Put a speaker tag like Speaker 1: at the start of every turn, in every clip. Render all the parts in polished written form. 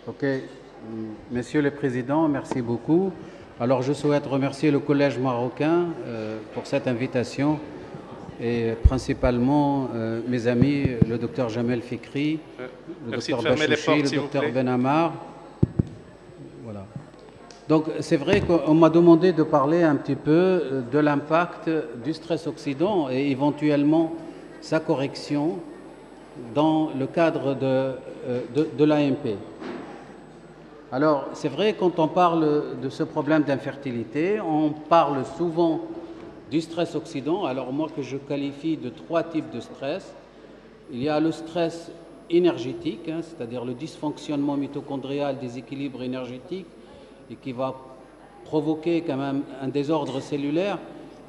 Speaker 1: Ok, Monsieur le Président, merci beaucoup. Alors je souhaite remercier le Collège marocain pour cette invitation et principalement mes amis, le docteur Jamel Fikri, le
Speaker 2: Merci de
Speaker 1: docteur
Speaker 2: fermer les
Speaker 1: Bachouchi,
Speaker 2: portes,
Speaker 1: le
Speaker 2: s'il vous
Speaker 1: docteur
Speaker 2: plaît.
Speaker 1: Benamar. Voilà. Donc c'est vrai qu'on m'a demandé de parler un petit peu de l'impact du stress oxydant et éventuellement sa correction dans le cadre de l'AMP. Alors, c'est vrai, quand on parle de ce problème d'infertilité, on parle souvent du stress oxydant. Alors, moi, que je qualifie de 3 types de stress. Il y a le stress énergétique, c'est-à-dire le dysfonctionnement mitochondrial des équilibres énergétiques et qui va provoquer quand même un désordre cellulaire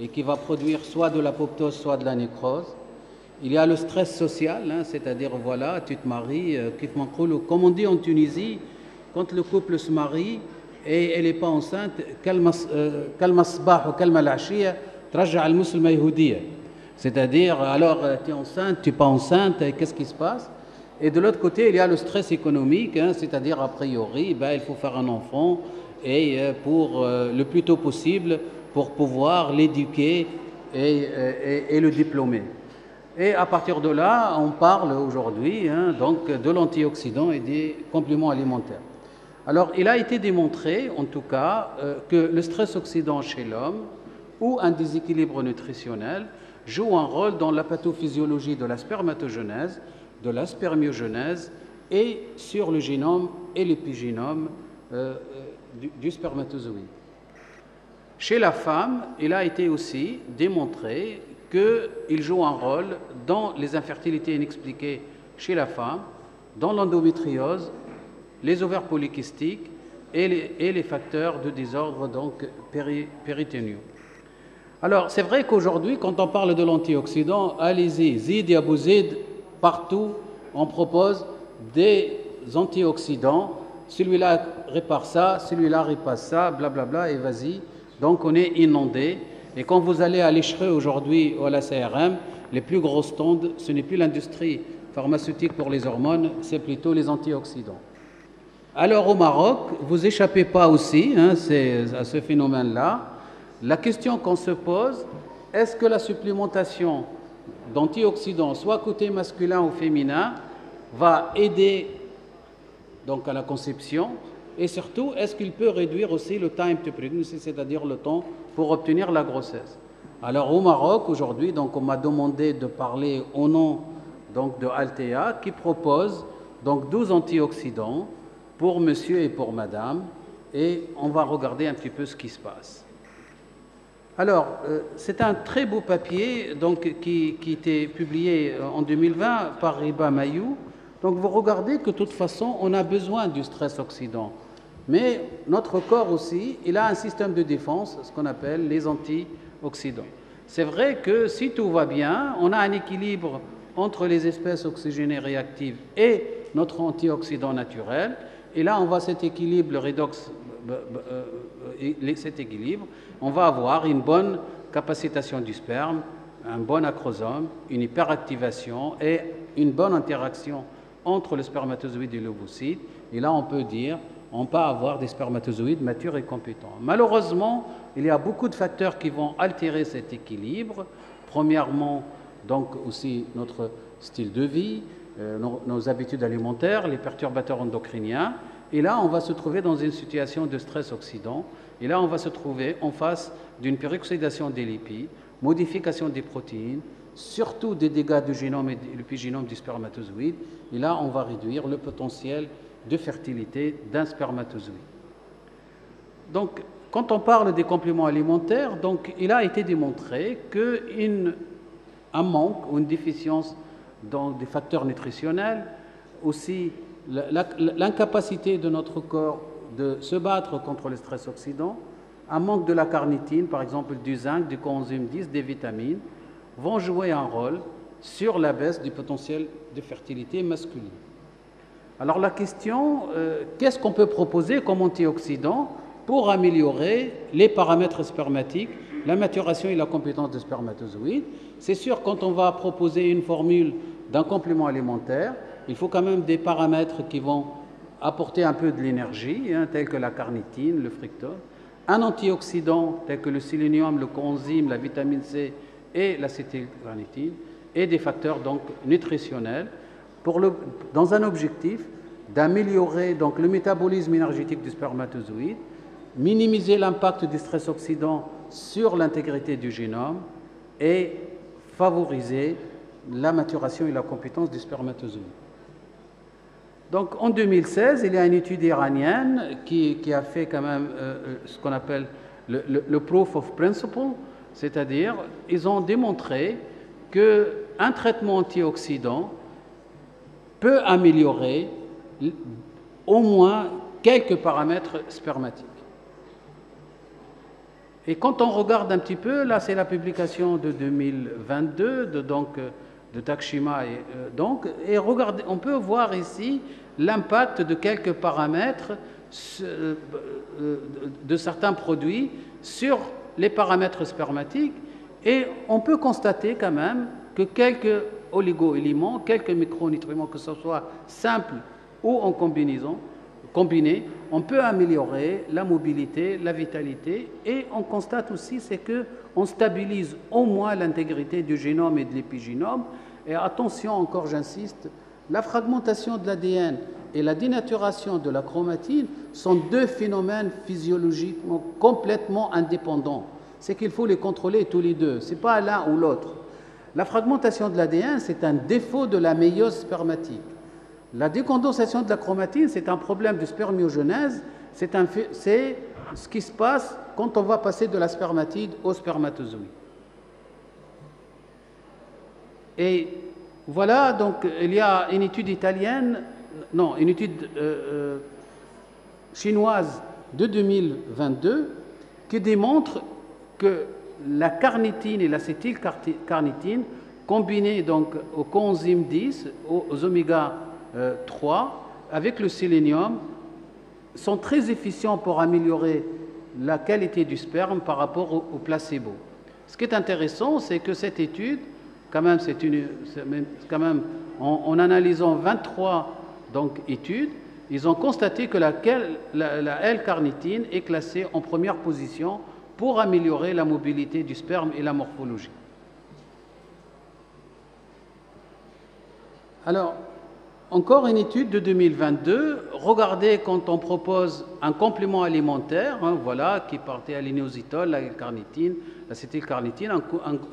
Speaker 1: et qui va produire soit de l'apoptose, soit de la nécrose. Il y a le stress social, c'est-à-dire, voilà, tu te maries, comme on dit en Tunisie, quand le couple se marie et elle n'est pas enceinte, c'est-à-dire, alors tu es enceinte, tu n'es pas enceinte, qu'est-ce qui se passe? Et de l'autre côté, il y a le stress économique, c'est-à-dire, a priori, il faut faire un enfant et pour le plus tôt possible pour pouvoir l'éduquer et le diplômer. Et à partir de là, on parle aujourd'hui donc de l'antioxydant et des compléments alimentaires. Alors, il a été démontré, en tout cas, que le stress oxydant chez l'homme ou un déséquilibre nutritionnel joue un rôle dans la pathophysiologie de la spermatogenèse, de la spermiogenèse et sur le génome et l'épigénome du spermatozoïde. Chez la femme, il a été aussi démontré qu'il joue un rôle dans les infertilités inexpliquées chez la femme, dans l'endométriose, les ovaires polykystiques et les facteurs de désordre donc périténiaux. Alors, c'est vrai qu'aujourd'hui, quand on parle de l'antioxydant, allez-y, zid et abouzid, partout, on propose des antioxydants. Celui-là répare ça, celui-là répare ça, blablabla, et vas-y. Donc, on est inondé. Et quand vous allez à l'Échereux aujourd'hui ou à la CRM, les plus grosses stands, ce n'est plus l'industrie pharmaceutique pour les hormones, c'est plutôt les antioxydants. Alors au Maroc, vous échappez pas aussi à ce phénomène-là. La question qu'on se pose, est-ce que la supplémentation d'antioxydants, soit côté masculin ou féminin, va aider donc à la conception? Et surtout, est-ce qu'il peut réduire aussi le time to pregnancy, c'est-à-dire le temps pour obtenir la grossesse? Alors au Maroc, aujourd'hui, donc on m'a demandé de parler au nom donc, de Altea, qui propose donc 12 antioxydants pour monsieur et pour madame, et on va regarder un petit peu ce qui se passe. Alors, c'est un très beau papier donc, qui était publié en 2020 par Riba Mayou. Donc vous regardez que de toute façon, on a besoin du stress oxydant. Mais notre corps aussi, il a un système de défense, ce qu'on appelle les antioxydants. C'est vrai que si tout va bien, on a un équilibre entre les espèces oxygénées réactives et notre antioxydant naturel. Et là, on va cet équilibre, le redox, cet équilibre, on va avoir une bonne capacitation du sperme, un bon acrosome, une hyperactivation et une bonne interaction entre le spermatozoïde et l'ovocyte. Et là, on peut dire, on peut avoir des spermatozoïdes matures et compétents. Malheureusement, il y a beaucoup de facteurs qui vont altérer cet équilibre. Premièrement, donc aussi notre style de vie, nos habitudes alimentaires, les perturbateurs endocriniens. Et là, on va se trouver dans une situation de stress oxydant. Et là, on va se trouver en face d'une peroxydation des lipides, modification des protéines, surtout des dégâts du génome et de l'épigénome du spermatozoïde. Et là, on va réduire le potentiel de fertilité d'un spermatozoïde. Donc, quand on parle des compléments alimentaires, donc, il a été démontré qu'un manque ou une déficience dans des facteurs nutritionnels, aussi l'incapacité de notre corps de se battre contre le stress oxydant, un manque de la carnitine, par exemple du zinc, du coenzyme 10, des vitamines, vont jouer un rôle sur la baisse du potentiel de fertilité masculine. Alors la question, qu'est-ce qu'on peut proposer comme antioxydant pour améliorer les paramètres spermatiques, la maturation et la compétence des spermatozoïdes? C'est sûr, quand on va proposer une formule d'un complément alimentaire, il faut quand même des paramètres qui vont apporter un peu de l'énergie, hein, tel que la carnitine, le fructose, un antioxydant tel que le sélénium, le coenzyme, la vitamine C et l'acétylcarnitine, et des facteurs donc nutritionnels dans un objectif d'améliorer donc le métabolisme énergétique du spermatozoïde, minimiser l'impact du stress oxydant sur l'intégrité du génome et favoriser la maturation et la compétence du spermatozoïde. Donc en 2016, il y a une étude iranienne qui a fait quand même ce qu'on appelle le proof of principle, c'est-à-dire ils ont démontré qu'un traitement antioxydant peut améliorer au moins quelques paramètres spermatiques. Et quand on regarde un petit peu, là c'est la publication de 2022 de Takshima, et regardez, on peut voir ici l'impact de quelques paramètres de certains produits sur les paramètres spermatiques, et on peut constater quand même que quelques oligo-éléments, quelques micronutriments, que ce soit simples ou en combinés, on peut améliorer la mobilité, la vitalité, et on constate aussi c'est qu'on stabilise au moins l'intégrité du génome et de l'épigénome. Et attention, encore j'insiste, la fragmentation de l'ADN et la dénaturation de la chromatine sont deux phénomènes physiologiquement complètement indépendants. C'est qu'il faut les contrôler tous les deux, ce n'est pas l'un ou l'autre. La fragmentation de l'ADN, c'est un défaut de la méiose spermatique. La décondensation de la chromatine, c'est un problème de spermiogenèse, c'est ce qui se passe quand on va passer de la spermatide au spermatozoïde. Et voilà, donc il y a une étude chinoise de 2022 qui démontre que la carnitine et l'acétylcarnitine, combinées donc au coenzyme 10, aux oméga 3, avec le sélénium, sont très efficients pour améliorer la qualité du sperme par rapport au placebo. Ce qui est intéressant, c'est que cette étude, quand même, en analysant 23 études, ils ont constaté que la L-carnitine est classée en première position pour améliorer la mobilité du sperme et la morphologie. Alors, encore une étude de 2022, regardez quand on propose un complément alimentaire, voilà, qui partait à l'inositol, la carnitine, l'acétylcarnitine,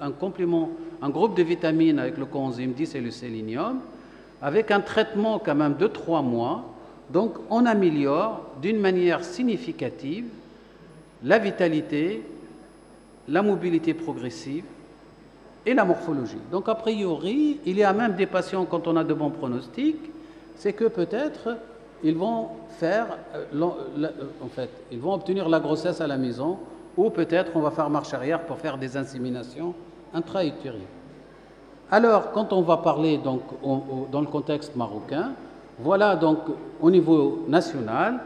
Speaker 1: un groupe de vitamines avec le coenzyme 10 et le sélénium, avec un traitement quand même de 3 mois, donc on améliore d'une manière significative la vitalité, la mobilité progressive et la morphologie. Donc a priori, il y a même des patients, quand on a de bons pronostics, c'est que peut-être ils vont ils vont obtenir la grossesse à la maison, ou peut-être on va faire marche arrière pour faire des inséminations intra-utérines. Alors, quand on va parler donc dans le contexte marocain, voilà donc au niveau national,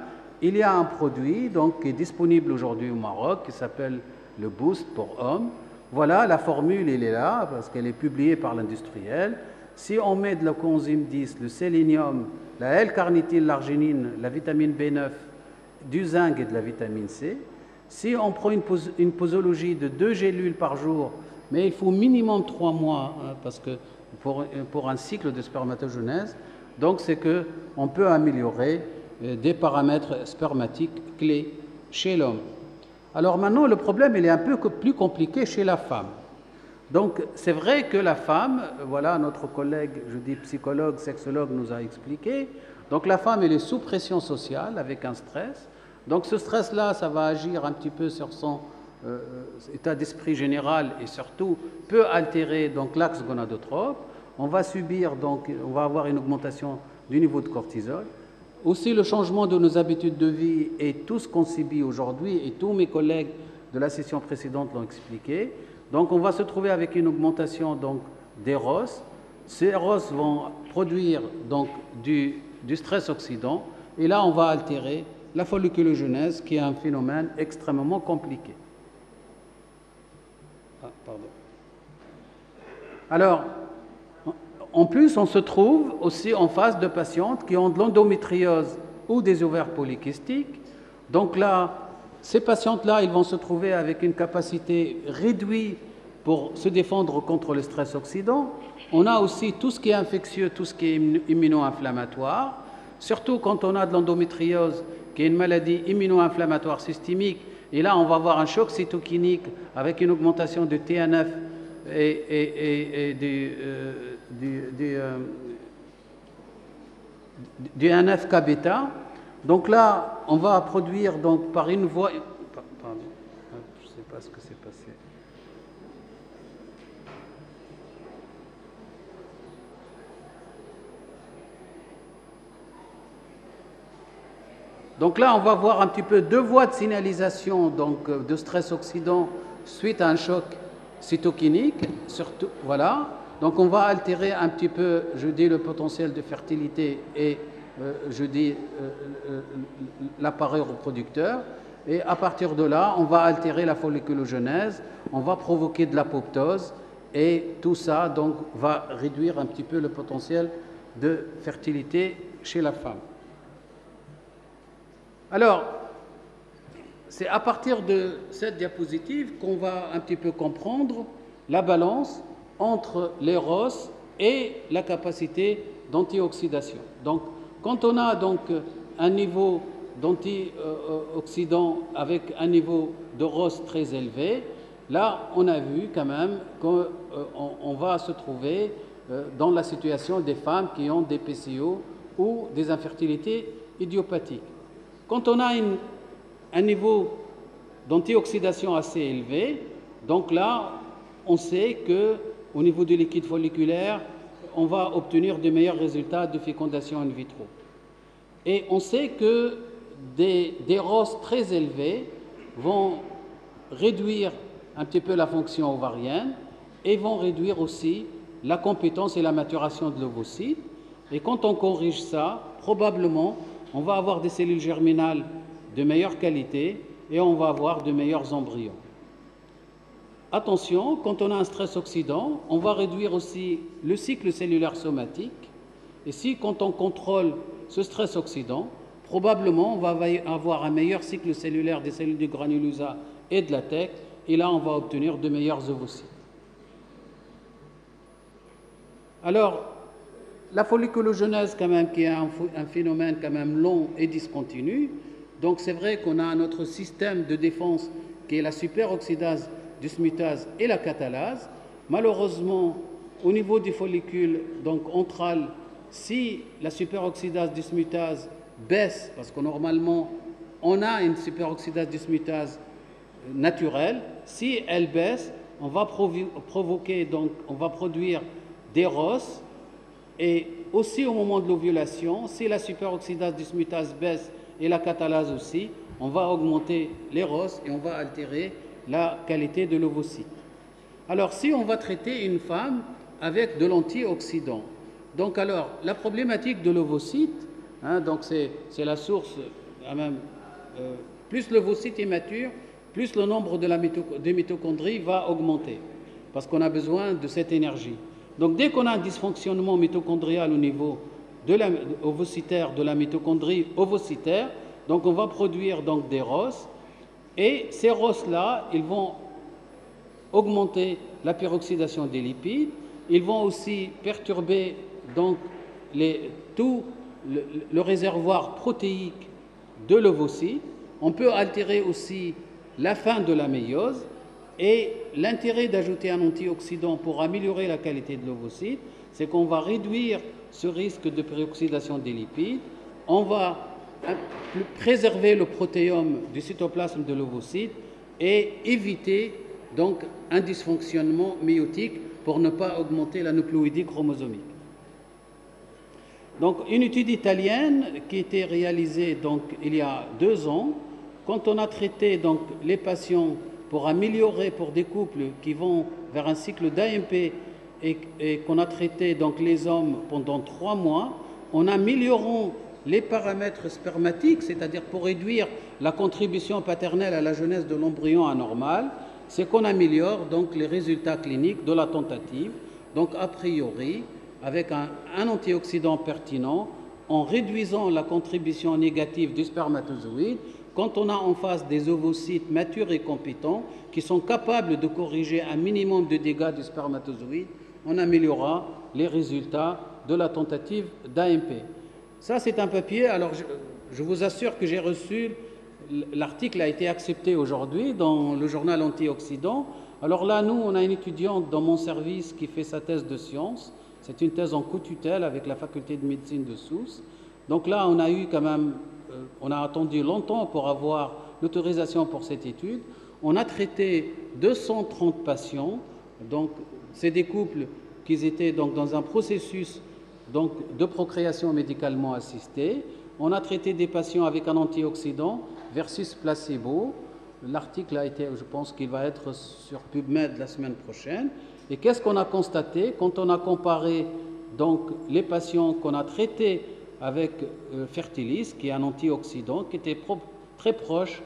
Speaker 1: il y a un produit donc qui est disponible aujourd'hui au Maroc qui s'appelle le Boost pour hommes. Voilà, la formule, elle est là, parce qu'elle est publiée par l'industriel. Si on met de la coenzyme 10, le sélénium, la L-carnitine, l'arginine, la vitamine B9, du zinc et de la vitamine C, si on prend une posologie de 2 gélules par jour, mais il faut minimum 3 mois, parce que pour un cycle de spermatogenèse, donc c'est qu'on peut améliorer des paramètres spermatiques clés chez l'homme. Alors maintenant, le problème il est un peu plus compliqué chez la femme. Donc c'est vrai que la femme, voilà, notre collègue, je dis psychologue, sexologue, nous a expliqué, donc la femme elle est sous pression sociale avec un stress. Donc ce stress-là, ça va agir un petit peu sur son état d'esprit général et surtout peut altérer donc l'axe gonadotrope. On va avoir une augmentation du niveau de cortisol. Aussi le changement de nos habitudes de vie et tout ce qu'on subit aujourd'hui, et tous mes collègues de la session précédente l'ont expliqué. Donc on va se trouver avec une augmentation donc des ROS. Ces ROS vont produire donc du stress oxydant, et là on va altérer la folliculogenèse qui est un phénomène extrêmement compliqué. Alors, en plus, on se trouve aussi en face de patientes qui ont de l'endométriose ou des ovaires polykystiques. Donc là, ces patientes-là, ils vont se trouver avec une capacité réduite pour se défendre contre le stress oxydant. On a aussi tout ce qui est infectieux, tout ce qui est immuno-inflammatoire, surtout quand on a de l'endométriose, qui est une maladie immuno-inflammatoire systémique. Et là, on va avoir un choc cytokinique avec une augmentation de TNF et du NF-κ-bêta. Donc là, on va produire donc, par une voie... Pardon, je ne sais pas ce que s'est passé. Donc là, on va voir un petit peu deux voies de signalisation donc, de stress oxydant suite à un choc cytokinique. Surtout, voilà. Donc on va altérer un petit peu, je dis, le potentiel de fertilité et je dis l'appareil reproducteur. Et à partir de là, on va altérer la folliculogenèse, on va provoquer de l'apoptose et tout ça donc, va réduire un petit peu le potentiel de fertilité chez la femme. Alors, c'est à partir de cette diapositive qu'on va un petit peu comprendre la balance entre l'éros et la capacité d'antioxydation. Donc, quand on a donc un niveau d'antioxydant avec un niveau d'eros très élevé, là, on a vu quand même qu'on va se trouver dans la situation des femmes qui ont des PCO ou des infertilités idiopathiques. Quand on a un niveau d'antioxydation assez élevé, donc là, on sait qu'au niveau du liquide folliculaire, on va obtenir de meilleurs résultats de fécondation in vitro. Et on sait que des ROS très élevés vont réduire un petit peu la fonction ovarienne et vont réduire aussi la compétence et la maturation de l'ovocyte. Et quand on corrige ça, probablement, on va avoir des cellules germinales de meilleure qualité et on va avoir de meilleurs embryons. Attention, quand on a un stress oxydant, on va réduire aussi le cycle cellulaire somatique. Et si, quand on contrôle ce stress oxydant, probablement on va avoir un meilleur cycle cellulaire des cellules du granulosa et de la tête, et là on va obtenir de meilleurs ovocytes. Alors, la folliculogenèse, quand même, qui est un phénomène quand même long et discontinu. Donc, c'est vrai qu'on a notre système de défense qui est la superoxydase, dismutase et la catalase. Malheureusement, au niveau du follicule donc antral, si la superoxydase dismutase baisse, parce que normalement, on a une superoxydase dismutase naturelle, si elle baisse, on va provoquer, donc, on va produire des ROS. Et aussi au moment de l'ovulation, si la superoxydase dismutase baisse et la catalase aussi, on va augmenter les ROS et on va altérer la qualité de l'ovocyte. Alors, si on va traiter une femme avec de l'antioxydant, donc alors, la problématique de l'ovocyte, donc c'est la source, plus l'ovocyte est mature, plus le nombre de mitochondries va augmenter, parce qu'on a besoin de cette énergie. Donc, dès qu'on a un dysfonctionnement mitochondrial au niveau ovocytaire, de la mitochondrie ovocytaire, donc on va produire donc des ROS, et ces ROS-là, ils vont augmenter la peroxydation des lipides, ils vont aussi perturber donc tout le réservoir protéique de l'ovocyte. On peut altérer aussi la fin de la méiose. Et l'intérêt d'ajouter un antioxydant pour améliorer la qualité de l'ovocyte, c'est qu'on va réduire ce risque de peroxydation des lipides, on va préserver le protéome du cytoplasme de l'ovocyte et éviter donc un dysfonctionnement méiotique pour ne pas augmenter la nucléoïdie chromosomique. Donc, une étude italienne qui a été réalisée donc, il y a 2 ans, quand on a traité donc, les patients pour améliorer pour des couples qui vont vers un cycle d'AMP et qu'on a traité donc les hommes pendant 3 mois, en améliorant les paramètres spermatiques, c'est-à-dire pour réduire la contribution paternelle à la jeunesse de l'embryon anormal, c'est qu'on améliore donc les résultats cliniques de la tentative. Donc a priori, avec un antioxydant pertinent, en réduisant la contribution négative du spermatozoïde, quand on a en face des ovocytes matures et compétents qui sont capables de corriger un minimum de dégâts du spermatozoïde, on améliorera les résultats de la tentative d'AMP. Ça, c'est un papier. Alors, je vous assure que j'ai reçu, l'article a été accepté aujourd'hui dans le journal Antioxydant. Alors là, nous, on a une étudiante dans mon service qui fait sa thèse de sciences. C'est une thèse en co-tutelle avec la faculté de médecine de Sousse. Donc là, on a eu quand même, on a attendu longtemps pour avoir l'autorisation pour cette étude. On a traité 230 patients. Donc, c'est des couples qui étaient donc dans un processus donc, de procréation médicalement assistée. On a traité des patients avec un antioxydant versus placebo. L'article a été, je pense qu'il va être sur PubMed la semaine prochaine. Et qu'est-ce qu'on a constaté quand on a comparé donc, les patients qu'on a traités avec Fertilis, qui est un antioxydant, qui était très proche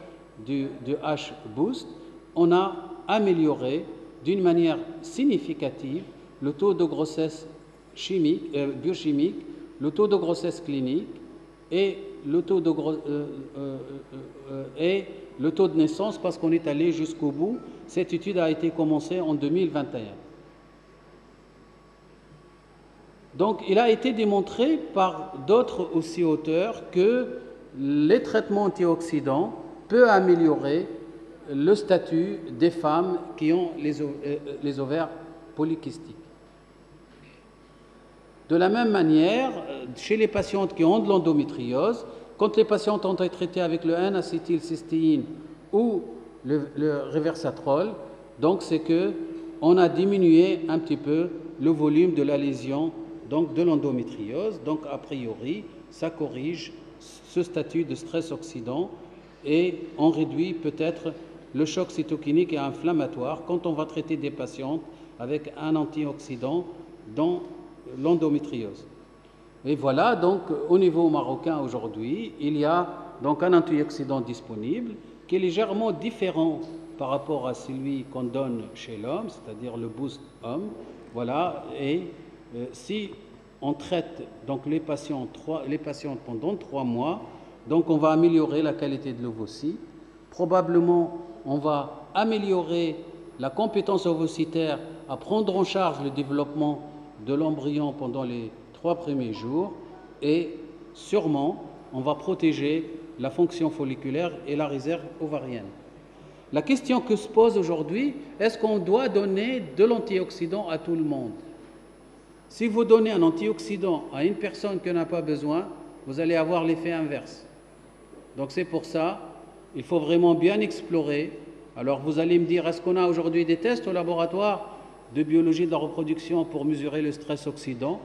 Speaker 1: du H-Boost, on a amélioré d'une manière significative le taux de grossesse biochimique, le taux de grossesse clinique et le taux de naissance, parce qu'on est allé jusqu'au bout. Cette étude a été commencée en 2021. Donc, il a été démontré par d'autres aussi auteurs que les traitements antioxydants peuvent améliorer le statut des femmes qui ont les ovaires polykystiques. De la même manière, chez les patientes qui ont de l'endométriose, quand les patientes ont été traitées avec le N-acétylcystéine ou le Reversatrol, donc c'est qu'on a diminué un petit peu le volume de la lésion donc de l'endométriose. Donc a priori, ça corrige ce statut de stress oxydant et on réduit peut-être le choc cytokinique et inflammatoire quand on va traiter des patientes avec un antioxydant dans l'endométriose. Et voilà, donc au niveau marocain aujourd'hui, il y a donc un antioxydant disponible qui est légèrement différent par rapport à celui qu'on donne chez l'homme, c'est-à-dire le Boost Homme. Voilà, et si on traite donc les patientes pendant 3 mois, donc on va améliorer la qualité de l'ovocyte. Probablement, on va améliorer la compétence ovocytaire à prendre en charge le développement de l'embryon pendant les 3 premiers jours et sûrement, on va protéger la fonction folliculaire et la réserve ovarienne. La question que se pose aujourd'hui, est-ce qu'on doit donner de l'antioxydant à tout le monde? Si vous donnez un antioxydant à une personne qui n'a pas besoin, vous allez avoir l'effet inverse. Donc c'est pour ça, il faut vraiment bien explorer. Alors vous allez me dire, est-ce qu'on a aujourd'hui des tests au laboratoire de biologie de la reproduction pour mesurer le stress oxydant?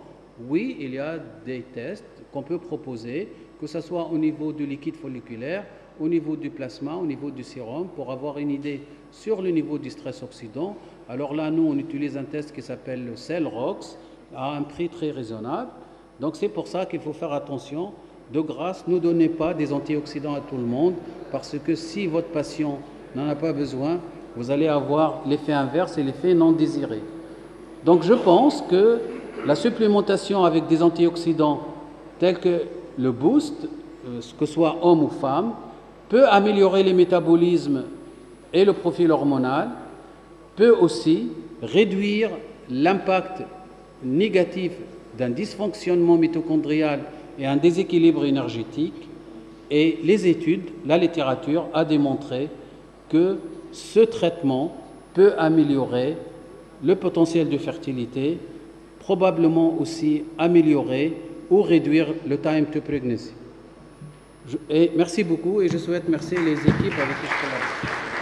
Speaker 1: Oui, il y a des tests qu'on peut proposer, que ce soit au niveau du liquide folliculaire, au niveau du plasma, au niveau du sérum, pour avoir une idée sur le niveau du stress oxydant. Alors là, nous, on utilise un test qui s'appelle le CellRox, à un prix très raisonnable. Donc c'est pour ça qu'il faut faire attention. De grâce, ne donnez pas des antioxydants à tout le monde, parce que si votre patient n'en a pas besoin, vous allez avoir l'effet inverse et l'effet non désiré. Donc je pense que la supplémentation avec des antioxydants tels que le Boost, que ce soit homme ou femme, peut améliorer les métabolismes et le profil hormonal, peut aussi réduire l'impact négatif d'un dysfonctionnement mitochondrial et un déséquilibre énergétique. Et les études, la littérature a démontré que ce traitement peut améliorer le potentiel de fertilité, probablement aussi améliorer ou réduire le time to pregnancy. Et merci beaucoup et je souhaite remercier les équipes avec qui je collabore.